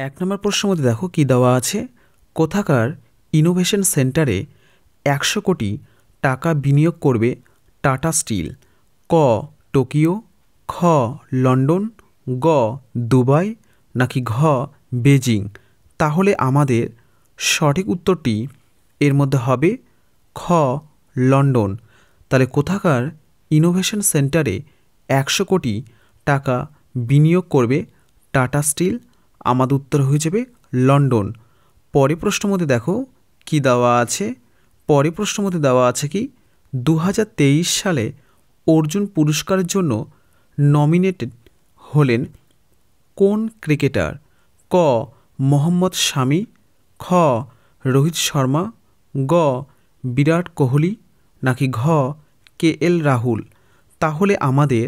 এক নম্বর প্রশ্নের মধ্যে দেখো কি দেওয়া আছে, কোথাকার ইনোভেশন সেন্টারে 100 কোটি টাকা বিনিয়োগ করবে টাটা স্টিল? ক টোকিও, খ লন্ডন, গ দুবাই, নাকি ঘ বেজিং? তাহলে আমাদের সঠিক উত্তরটি এর মধ্যে হবে খ লন্ডন। তাহলে কোথাকার ইনোভেশন সেন্টারে 100 কোটি টাকা বিনিয়োগ করবে টাটা স্টিল? আমাদের উত্তর হয়ে যাবে লন্ডন। পরের প্রশ্নের মধ্যে দেখো কি দেওয়া আছে, পরের প্রশ্নের মধ্যে দেওয়া আছে কি 2023 সালে অর্জুন পুরস্কারের জন্য নমিনেটেড হলেন কোন ক্রিকেটার? ক মোহাম্মদ শামি, খ রোহিত শর্মা, গ বিরাট কোহলি, নাকি ঘ KL রাহুল? তাহলে আমাদের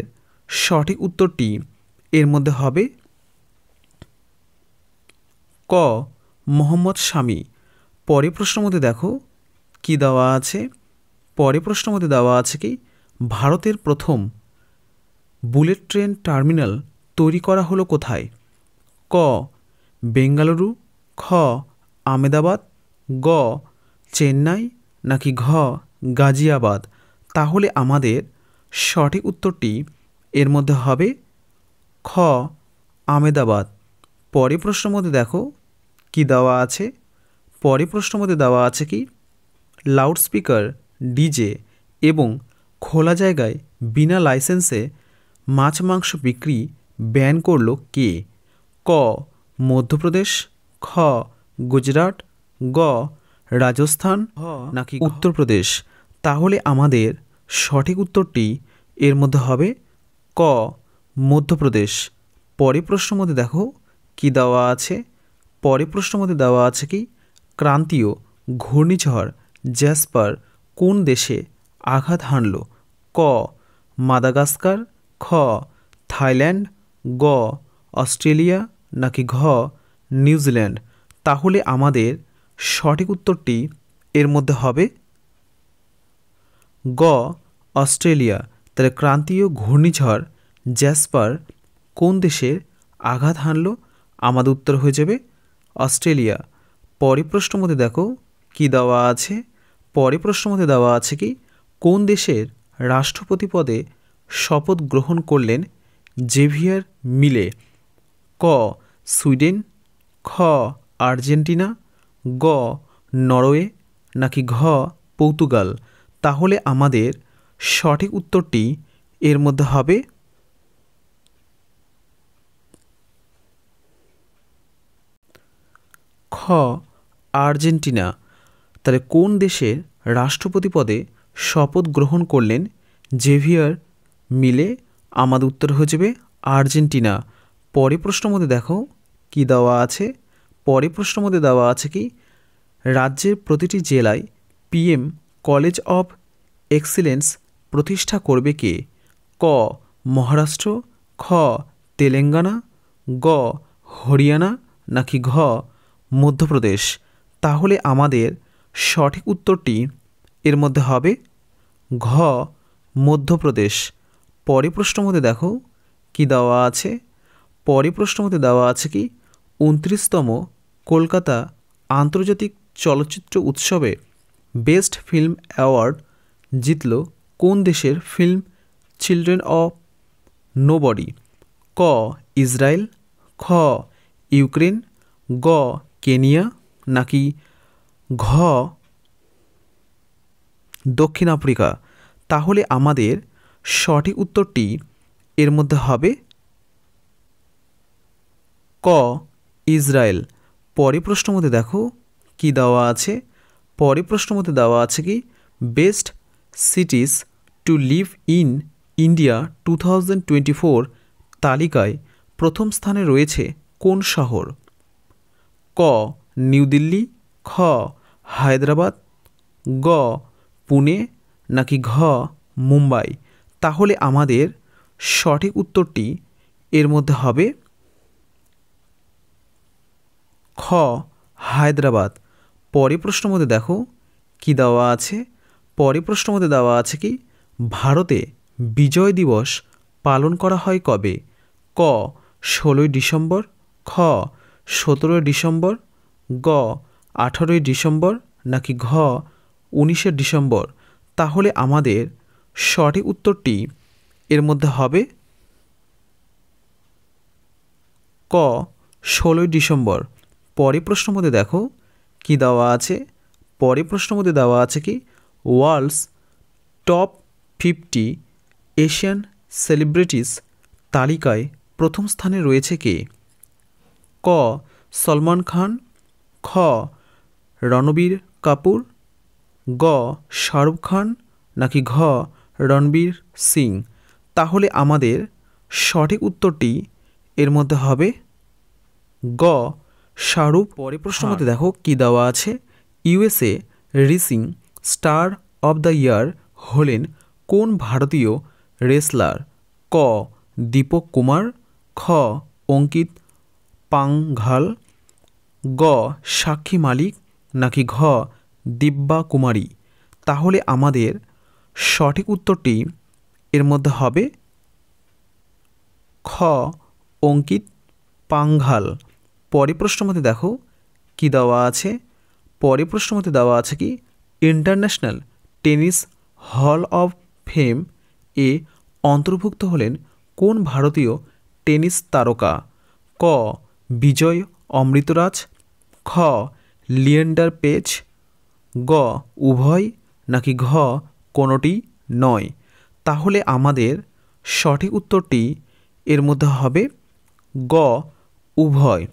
সঠিক উত্তরটি এর মধ্যে হবে ক মোহাম্মদ শামি। পরের প্রশ্নের মধ্যে দেখো কি দেওয়া আছে, পরের প্রশ্নের মধ্যে দেওয়া আছে কি ভারতের প্রথম বুলেট ট্রেন টার্মিনাল তৈরি করা হলো কোথায়? ক বেঙ্গালুরু, খ আমেদাবাদ, গ চেন্নাই, নাকি ঘ গাজিয়াবাদ? তাহলে আমাদের সঠিক উত্তরটি এর মধ্যে হবে খ আমেদাবাদ। পরের প্রশ্নের মধ্যে দেখো কি দেওয়া আছে, পরের প্রশ্নের মধ্যে দেওয়া আছে কি লাউডস্পিকার, ডিজে এবং খোলা জায়গায় বিনা লাইসেন্সে মাছ মাংস বিক্রি ব্যান করলো কে? ক মধ্যপ্রদেশ, খ গুজরাট, গ রাজস্থান, নাকি উত্তরপ্রদেশ? তাহলে আমাদের সঠিক উত্তরটি এর মধ্যে হবে ক মধ্যপ্রদেশ। পরের প্রশ্নের মধ্যে দেখো কি দেওয়া আছে, পরের প্রশ্নের মধ্যে দেওয়া আছে কি ক্রান্তীয় ঘূর্ণিঝড় জ্যাসপার কোন দেশে আঘাত হানল? ক মাদাগাস্কার, খ থাইল্যান্ড, গ অস্ট্রেলিয়া, নাকি ঘ নিউজিল্যান্ড? তাহলে আমাদের সঠিক উত্তরটি এর মধ্যে হবে গ অস্ট্রেলিয়া। তাহলে ক্রান্তীয় ঘূর্ণিঝড় জ্যাসপার কোন দেশে আঘাত হানল? আমাদের উত্তর হয়ে যাবে অস্ট্রেলিয়া। পরের প্রশ্নের মধ্যে দেখো কি দেওয়া আছে, পরের প্রশ্নের মধ্যে দেওয়া আছে কি কোন দেশের রাষ্ট্রপতি পদে শপথ গ্রহণ করলেন জেভিয়ার মিলে? ক সুইডেন, খ আর্জেন্টিনা, গ নরওয়ে, নাকি ঘ পর্তুগাল? তাহলে আমাদের সঠিক উত্তরটি এর মধ্যে হবে খ আর্জেন্টিনা। তাহলে কোন দেশের রাষ্ট্রপতি পদে শপথ গ্রহণ করলেন জেভিয়ার মিলে? আমাদের উত্তর হয়ে যাবে আর্জেন্টিনা। পরের প্রশ্নের মধ্যে দেখো কি দেওয়া আছে, পরের প্রশ্নের মধ্যে দেওয়া আছে কি রাজ্যের প্রতিটি জেলায় PM কলেজ অফ এক্সিলেন্স প্রতিষ্ঠা করবে কে? ক মহারাষ্ট্র, খ তেলেঙ্গানা, গ হরিয়ানা, নাকি ঘ মধ্যপ্রদেশ? তাহলে আমাদের সঠিক উত্তরটি এর মধ্যে হবে ঘ মধ্যপ্রদেশ। পরের প্রশ্নের মধ্যে দেখো কি দেওয়া আছে, পরের প্রশ্নের মধ্যে দেওয়া আছে কি 29তম কলকাতা আন্তর্জাতিক চলচ্চিত্র উৎসবে বেস্ট ফিল্ম অ্যাওয়ার্ড জিতল কোন দেশের ফিল্ম চিলড্রেন অফ নোবডি? ক ইসরায়েল, খ ইউক্রেন, গ কেনিয়া, নাকি ঘ দক্ষিণ আফ্রিকা? তাহলে আমাদের সঠিক উত্তরটি এর মধ্যে হবে ক ইসরায়েল। পরের প্রশ্নের মধ্যে দেখো কি দেওয়া আছে, পরের প্রশ্নের মধ্যে দেওয়া আছে কি best cities to live in India 2024 তালিকায় প্রথম স্থানে রয়েছে কোন শহর? ক নিউ দিল্লি, খ হায়দ্রাবাদ, গ পুনে, নাকি ঘ মুম্বাই? তাহলে আমাদের সঠিক উত্তরটি এর মধ্যে হবে খ হায়দ্রাবাদ। পরের প্রশ্নের মধ্যে দেখো কি দেওয়া আছে, পরের প্রশ্নের মধ্যে দেওয়া আছে কি ভারতে বিজয় দিবস পালন করা হয় কবে? ক 16ই ডিসেম্বর, খ 17 ডিসেম্বর, গ 18 ডিসেম্বর, নাকি ঘ 19 ডিসেম্বর? তাহলে আমাদের সঠিক উত্তরটি এর মধ্যে হবে ক 16 ডিসেম্বর। পরের প্রশ্নের মধ্যে দেখো কি দেওয়া আছে। পরের প্রশ্নের মধ্যে দেওয়া আছে কি ওয়ার্ল্ডস টপ 50 এশিয়ান সেলিব্রিটিস তালিকায় প্রথম স্থানে রয়েছে কে? ক সলমান খান, খ রণবীর কাপুর, গ শাহরুখ খান, নাকি ঘ রণবীর সিং? তাহলে আমাদের সঠিক উত্তরটি এর মধ্যে হবে গ শাহরুখ। পরের প্রশ্নের মধ্যে দেখো কি দেওয়া আছে। USA racing star of the year হলেন কোন ভারতীয় রেসলার? ক দীপক কুমার, খ অঙ্কিত পাঙ্ঘাল, গ সাক্ষী মালিক, নাকি ঘ দিব্যা কুমারী? তাহলে আমাদের সঠিক উত্তরটি এর মধ্যে হবে খ অঙ্কিত পাঙ্ঘাল। পরের প্রশ্নের মধ্যে দেখো কি দেওয়া আছে। পরের প্রশ্নের মধ্যে দেওয়া আছে কি international tennis hall of fame এ অন্তর্ভুক্ত হলেন কোন ভারতীয় টেনিস তারকা? ক বিজয় অমৃতরাজ, খ লিয়েন্ডার পেজ, গ উভয়, নাকি ঘ কোনোটি নয়? তাহলে আমাদের সঠিক উত্তরটি এর মধ্যে হবে গ উভয়।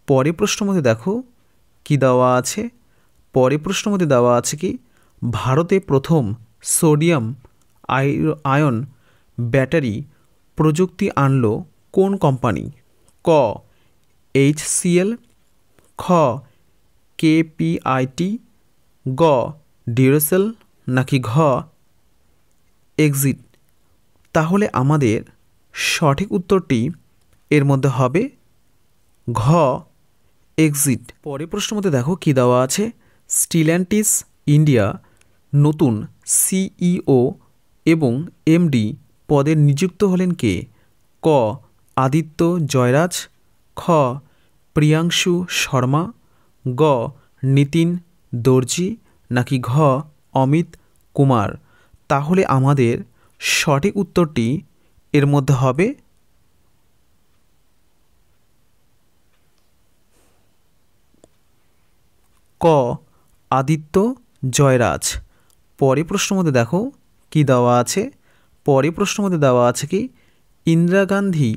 পরের প্রশ্নের মধ্যে দেখো কি দেওয়া আছে। পরের প্রশ্নের মধ্যে দেওয়া আছে কি ভারতে প্রথম সোডিয়াম আয়ন ব্যাটারি প্রযুক্তি আনলো কোন কোম্পানি? ক HCL, খ KPIT, গ ডিউরেসেল, নাকি ঘ এক্সিট? তাহলে আমাদের সঠিক উত্তরটি এর মধ্যে হবে ঘ এক্সিট। পরের প্রশ্নের মধ্যে দেখো কি দেওয়া আছে। স্টিল্যান্টিস ইন্ডিয়া নতুন CEO এবং MD পদে নিযুক্ত হলেন কে? ক আদিত্য জয়রাজ, খ প্রিয়াংশু শর্মা, গ নিতিন দর্জি, নাকি ঘ অমিত কুমার? তাহলে আমাদের সঠিক উত্তরটি এর মধ্যে হবে ক আদিত্য জয়রাজ। পরের প্রশ্নের মধ্যে দেখো কি দেওয়া আছে। পরের প্রশ্নের মধ্যে দেওয়া আছে কি ইন্দিরা গান্ধী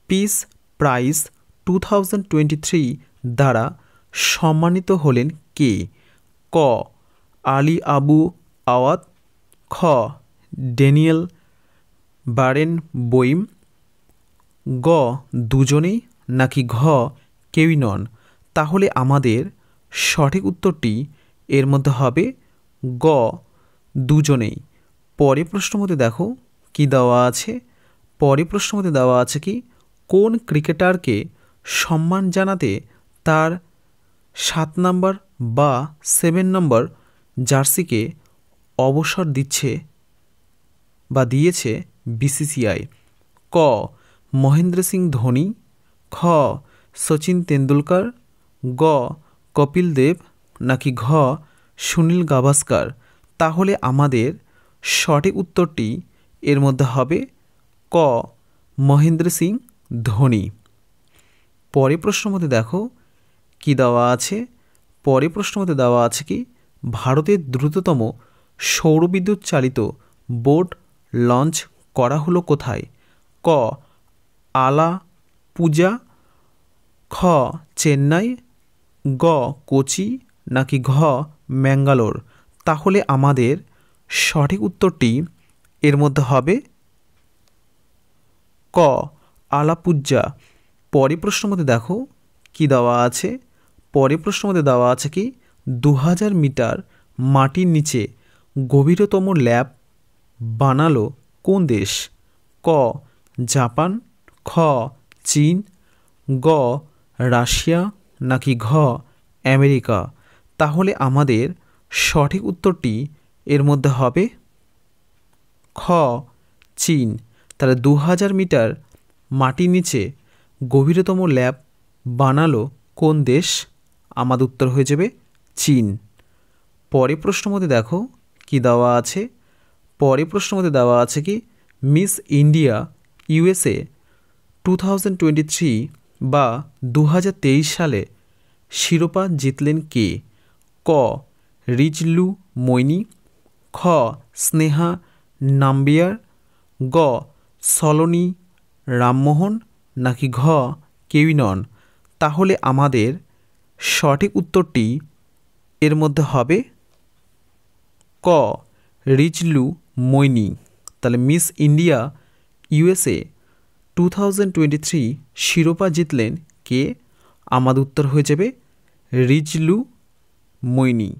পিস প্রাইজ 2023 দ্বারা সম্মানিত হলেন কে? ক আলী আবু আওয়াদ, খ ড্যানিয়েল বারেন বইম, গ দুজনেই, নাকি ঘ কেউই নন? তাহলে আমাদের সঠিক উত্তরটি এর মধ্যে হবে গ দুজনেই। পরের প্রশ্নের মধ্যে দেখো কি দেওয়া আছে। পরের প্রশ্নের মধ্যে দেওয়া আছে কি কোন ক্রিকেটারকে সম্মান জানাতে তার 7 নম্বর বা 7 নম্বর জার্সিকে অবসর দিচ্ছে বা দিয়েছে BCCI? ক মহেন্দ্র সিং ধোনি, খ সচিন তেন্ডুলকর, গ কপিল দেব, নাকি ঘ সুনীল গাভাস্কার? তাহলে আমাদের সঠিক উত্তরটি এর মধ্যে হবে ক মহেন্দ্র সিং ধোনি। পরের প্রশ্নের মধ্যে দেখো কি দেওয়া আছে। পরের প্রশ্নের মধ্যে দেওয়া আছে কি ভারতের দ্রুততম সৌরবিদ্যুৎ চালিত বোট লঞ্চ করা হলো কোথায়? ক আলাপুজা, খ চেন্নাই, গ কোচি, নাকি ঘ ম্যাঙ্গালোর? তাহলে আমাদের সঠিক উত্তরটি এর মধ্যে হবে ক আলাপুজা। পরের প্রশ্নের মধ্যে দেখো কি দেওয়া আছে। পরের প্রশ্নের মধ্যে দেওয়া আছে কি 2000 মিটার মাটির নিচে গভীরতম ল্যাব বানালো কোন দেশ? ক জাপান, খ চীন, গ রাশিয়া, নাকি ঘ আমেরিকা? তাহলে আমাদের সঠিক উত্তরটি এর মধ্যে হবে খ চীন। তাহলে 2000 মিটার মাটির নিচে গভীরতম ল্যাব বানালো কোন দেশ? আমাদের উত্তর হয়ে যাবে চীন। পরের প্রশ্নের মধ্যে দেখো কি দেওয়া আছে। পরের প্রশ্নের মধ্যে দেওয়া আছে কি মিস ইন্ডিয়া ইউএসএ 2023 বা 2023 সালে শিরোপা জিতলেন কে? ক রিজলু মৈনি, খ স্নেহা নাম্বিয়ার, গ সলোনি রামমোহন, নাকি ঘ কেউই নন? তাহলে আমাদের সঠিক উত্তরটি এর মধ্যে হবে ক রিজলু মৈনি। তাহলে মিস ইন্ডিয়া ইউএসএ 2023 শিরোপা জিতলেন কে? আমাদের উত্তর হয়ে যাবে রিজলু মৈনি।